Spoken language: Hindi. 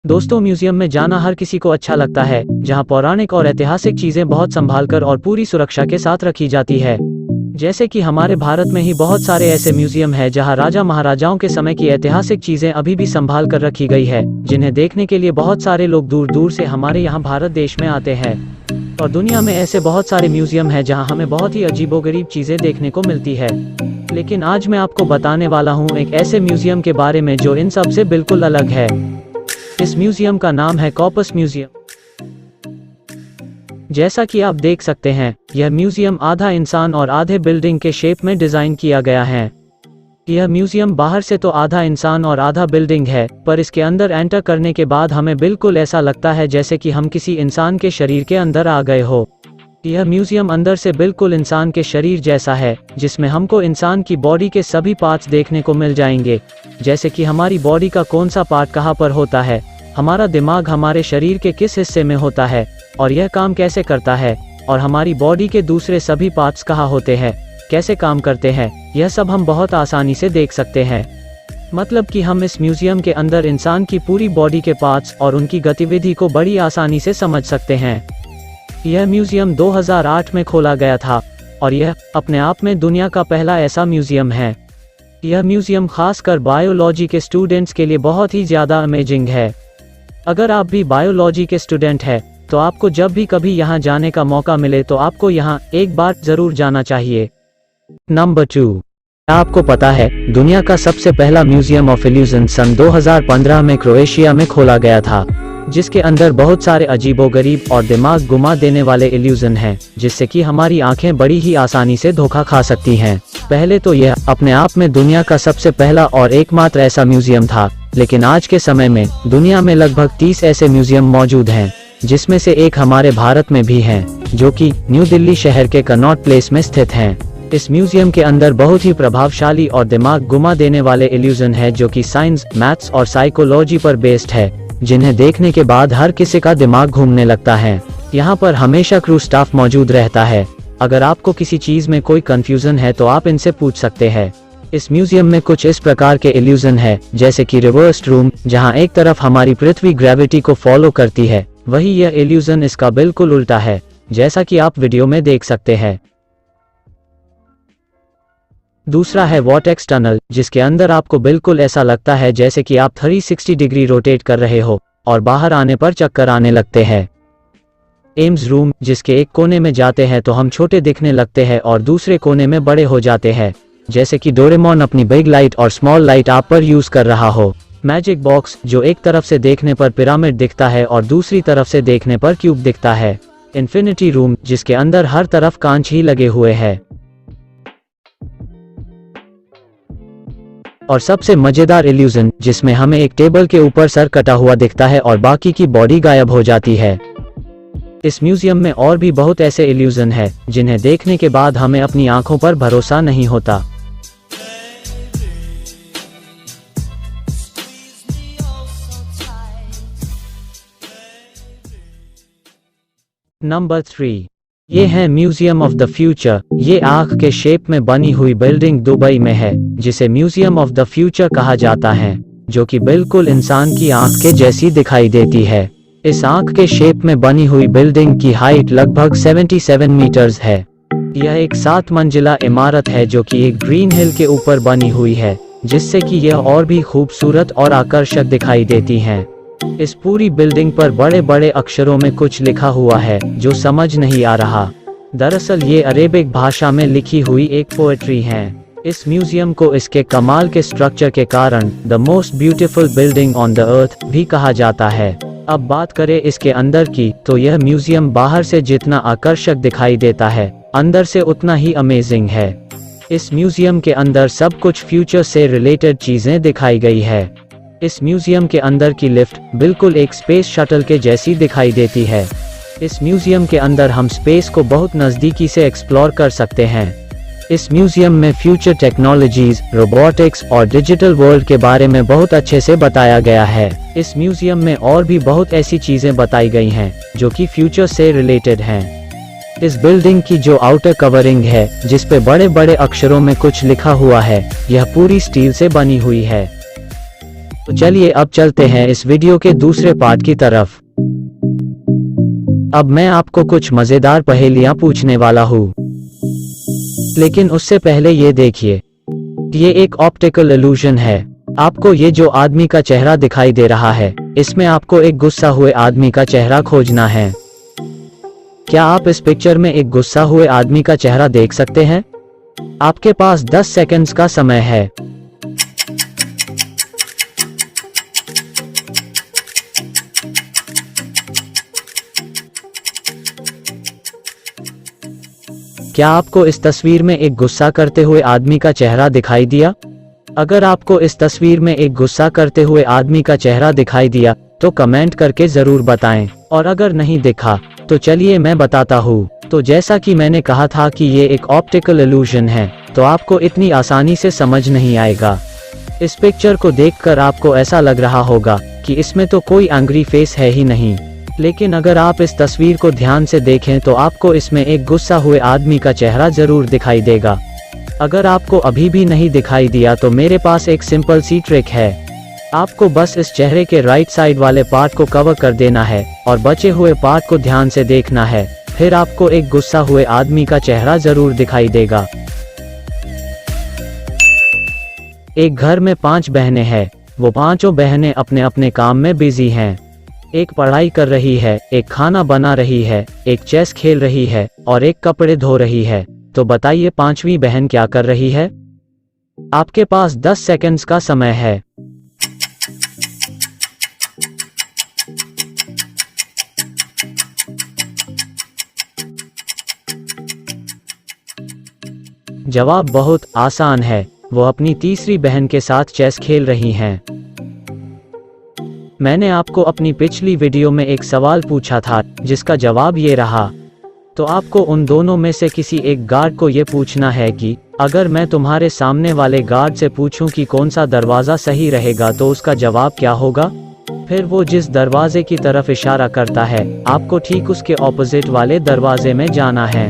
दोस्तों, म्यूजियम में जाना हर किसी को अच्छा लगता है, जहां पौराणिक और ऐतिहासिक चीजें बहुत संभालकर और पूरी सुरक्षा के साथ रखी जाती है। जैसे कि हमारे भारत में ही बहुत सारे ऐसे म्यूजियम हैं जहां राजा महाराजाओं के समय की ऐतिहासिक चीजें अभी भी संभाल कर रखी गई है, जिन्हें देखने के लिए बहुत सारे लोग दूर दूर से हमारे यहाँ भारत देश में आते हैं। और दुनिया में ऐसे बहुत सारे म्यूजियम हैं जहां हमें बहुत ही अजीबोगरीब चीजें देखने को मिलती है। लेकिन आज मैं आपको बताने वाला हूँ एक ऐसे म्यूजियम के बारे में जो इन सब से बिल्कुल अलग है। इस म्यूजियम का नाम है कॉर्पस म्यूजियम। जैसा कि आप देख सकते हैं, यह म्यूजियम आधा इंसान और आधे बिल्डिंग के शेप में डिजाइन किया गया है। यह म्यूजियम बाहर से तो आधा इंसान और आधा बिल्डिंग है, पर इसके अंदर एंटर करने के बाद हमें बिल्कुल ऐसा लगता है जैसे कि हम किसी इंसान के शरीर के अंदर आ गए हो। यह म्यूजियम अंदर से बिल्कुल इंसान के शरीर जैसा है, जिसमें हमको इंसान की बॉडी के सभी पार्ट्स देखने को मिल जाएंगे, जैसे कि हमारी बॉडी का कौन सा पार्ट कहाँ पर होता है, हमारा दिमाग हमारे शरीर के किस हिस्से में होता है, और यह काम कैसे करता है, और हमारी बॉडी के दूसरे सभी पार्ट्स कहाँ होते हैं, कैसे काम करते हैं, यह सब हम बहुत आसानी से देख सकते हैं। मतलब कि हम इस म्यूजियम के अंदर इंसान की पूरी बॉडी के पार्ट्स और उनकी गतिविधि को बड़ी आसानी से समझ सकते हैं। यह म्यूजियम 2008 में खोला गया था और यह अपने आप में दुनिया का पहला ऐसा म्यूजियम है। यह म्यूजियम खासकर बायोलॉजी के स्टूडेंट्स के लिए बहुत ही ज़्यादा अमेजिंग है। अगर आप भी बायोलॉजी के स्टूडेंट हैं, तो आपको जब भी कभी यहाँ जाने का मौका मिले तो आपको यहाँ एक बार जरूर जाना चाहिए। नंबर 2, क्या आपको पता है दुनिया का सबसे पहला म्यूजियम ऑफ इल्यूजन सन 2015 में क्रोएशिया में खोला गया था, जिसके अंदर बहुत सारे अजीबोगरीब और दिमाग घुमा देने वाले इल्यूजन हैं, जिससे कि हमारी आंखें बड़ी ही आसानी से धोखा खा सकती हैं। पहले तो यह अपने आप में दुनिया का सबसे पहला और एकमात्र ऐसा म्यूजियम था, लेकिन आज के समय में दुनिया में लगभग 30 ऐसे म्यूजियम मौजूद हैं, जिसमें से एक हमारे भारत में भी है, जो कि न्यू दिल्ली शहर के कनॉट प्लेस में स्थित है। इस म्यूजियम के अंदर बहुत ही प्रभावशाली और दिमाग घुमा देने वाले इल्यूजन है, जो कि साइंस, मैथ्स और साइकोलॉजी पर बेस्ड है, जिन्हें देखने के बाद हर किसी का दिमाग घूमने लगता है। यहाँ पर हमेशा क्रू स्टाफ मौजूद रहता है। अगर आपको किसी चीज में कोई कंफ्यूजन है तो आप इनसे पूछ सकते हैं। इस म्यूजियम में कुछ इस प्रकार के इल्यूजन है, जैसे कि रिवर्स्ड रूम, जहाँ एक तरफ हमारी पृथ्वी ग्रेविटी को फॉलो करती है, वही यह इल्यूजन इसका बिल्कुल उल्टा है, जैसा कि आप वीडियो में देख सकते हैं। दूसरा है वॉर्टेक्स टनल, जिसके अंदर आपको बिल्कुल ऐसा लगता है जैसे कि आप 360 डिग्री रोटेट कर रहे हो और बाहर आने पर चक्कर आने लगते हैं। एम्स रूम, जिसके एक कोने में जाते हैं तो हम छोटे दिखने लगते हैं और दूसरे कोने में बड़े हो जाते हैं, जैसे कि डोरेमोन अपनी बिग लाइट और स्मॉल लाइट आप पर यूज कर रहा हो। मैजिक बॉक्स, जो एक तरफ से देखने पर पिरामिड दिखता है और दूसरी तरफ से देखने पर क्यूब दिखता है। इन्फिनिटी रूम, जिसके अंदर हर तरफ कांच ही लगे हुए हैं। और सबसे मजेदार इल्यूजन, जिसमें हमें एक टेबल के ऊपर सर कटा हुआ दिखता है और बाकी की बॉडी गायब हो जाती है। इस म्यूजियम में और भी बहुत ऐसे इल्यूजन है, जिन्हें देखने के बाद हमें अपनी आंखों पर भरोसा नहीं होता। नंबर 3, ये है म्यूजियम ऑफ द फ्यूचर। ये आंख के शेप में बनी हुई बिल्डिंग दुबई में है, जिसे म्यूजियम ऑफ द फ्यूचर कहा जाता है, जो कि बिल्कुल इंसान की आंख के जैसी दिखाई देती है। इस आंख के शेप में बनी हुई बिल्डिंग की हाइट लगभग 77 मीटर्स है। यह एक 7 मंजिला इमारत है, जो कि एक ग्रीन हिल के ऊपर बनी हुई है, जिससे कि यह और भी खूबसूरत और आकर्षक दिखाई देती है। इस पूरी बिल्डिंग पर बड़े बड़े अक्षरों में कुछ लिखा हुआ है, जो समझ नहीं आ रहा। दरअसल ये अरेबिक भाषा में लिखी हुई एक पोएट्री है। इस म्यूजियम को इसके कमाल के स्ट्रक्चर के कारण the most beautiful building on the earth भी कहा जाता है। अब बात करें इसके अंदर की, तो यह म्यूजियम बाहर से जितना आकर्षक दिखाई देता है, अंदर से उतना ही अमेजिंग है। इस म्यूजियम के अंदर सब कुछ फ्यूचर से रिलेटेड चीजें दिखाई गई है। इस म्यूजियम के अंदर की लिफ्ट बिल्कुल एक स्पेस शटल के जैसी दिखाई देती है। इस म्यूजियम के अंदर हम स्पेस को बहुत नज़दीकी से एक्सप्लोर कर सकते हैं। इस म्यूजियम में फ्यूचर टेक्नोलॉजीज, रोबोटिक्स और डिजिटल वर्ल्ड के बारे में बहुत अच्छे से बताया गया है। इस म्यूजियम में और भी बहुत ऐसी चीजें बताई गई हैं, जो कि फ्यूचर से रिलेटेड हैं। इस बिल्डिंग की जो आउटर कवरिंग है, जिस पे बड़े बड़े अक्षरों में कुछ लिखा हुआ है, यह पूरी स्टील से बनी हुई है। तो चलिए अब चलते हैं इस वीडियो के दूसरे पार्ट की तरफ। अब मैं आपको कुछ मजेदार पहेलियां पूछने वाला हूँ, लेकिन उससे पहले ये देखिए, ये एक ऑप्टिकल इल्यूजन है। आपको ये जो आदमी का चेहरा दिखाई दे रहा है, इसमें आपको एक गुस्सा हुए आदमी का चेहरा खोजना है। क्या आप इस पिक्चर में एक गुस्सा हुए आदमी का चेहरा देख सकते हैं? आपके पास 10 सेकंड्स का समय है। क्या आपको इस तस्वीर में एक गुस्सा करते हुए आदमी का चेहरा दिखाई दिया? अगर आपको इस तस्वीर में एक गुस्सा करते हुए आदमी का चेहरा दिखाई दिया तो कमेंट करके जरूर बताएं, और अगर नहीं दिखा तो चलिए मैं बताता हूँ। तो जैसा कि मैंने कहा था कि ये एक ऑप्टिकल इल्यूजन है, तो आपको इतनी आसानी से समझ नहीं आएगा। इस पिक्चर को देखकर आपको ऐसा लग रहा होगा कि इसमें तो कोई एंग्री फेस है ही नहीं, लेकिन अगर आप इस तस्वीर को ध्यान से देखें तो आपको इसमें एक गुस्सा हुए आदमी का चेहरा जरूर दिखाई देगा। अगर आपको अभी भी नहीं दिखाई दिया तो मेरे पास एक सिंपल सी ट्रिक है। आपको बस इस चेहरे के राइट साइड वाले पार्ट को कवर कर देना है और बचे हुए पार्ट को ध्यान से देखना है, फिर आपको एक गुस्सा हुए आदमी का चेहरा जरूर दिखाई देगा। एक घर में 5 बहनें हैं। वो पांचों बहनें अपने अपने काम में बिजी हैं। एक पढ़ाई कर रही है, एक खाना बना रही है, एक चेस खेल रही है और एक कपड़े धो रही है। तो बताइए 5वीं बहन क्या कर रही है? आपके पास 10 सेकंड्स का समय है। जवाब बहुत आसान है, वो अपनी तीसरी बहन के साथ चेस खेल रही हैं। मैंने आपको अपनी पिछली वीडियो में एक सवाल पूछा था जिसका जवाब ये रहा। तो आपको उन दोनों में से किसी एक गार्ड को ये पूछना है कि अगर मैं तुम्हारे सामने वाले गार्ड से पूछूं कि कौन सा दरवाज़ा सही रहेगा तो उसका जवाब क्या होगा। फिर वो जिस दरवाजे की तरफ इशारा करता है, आपको ठीक उसके ऑपोजिट वाले दरवाजे में जाना है।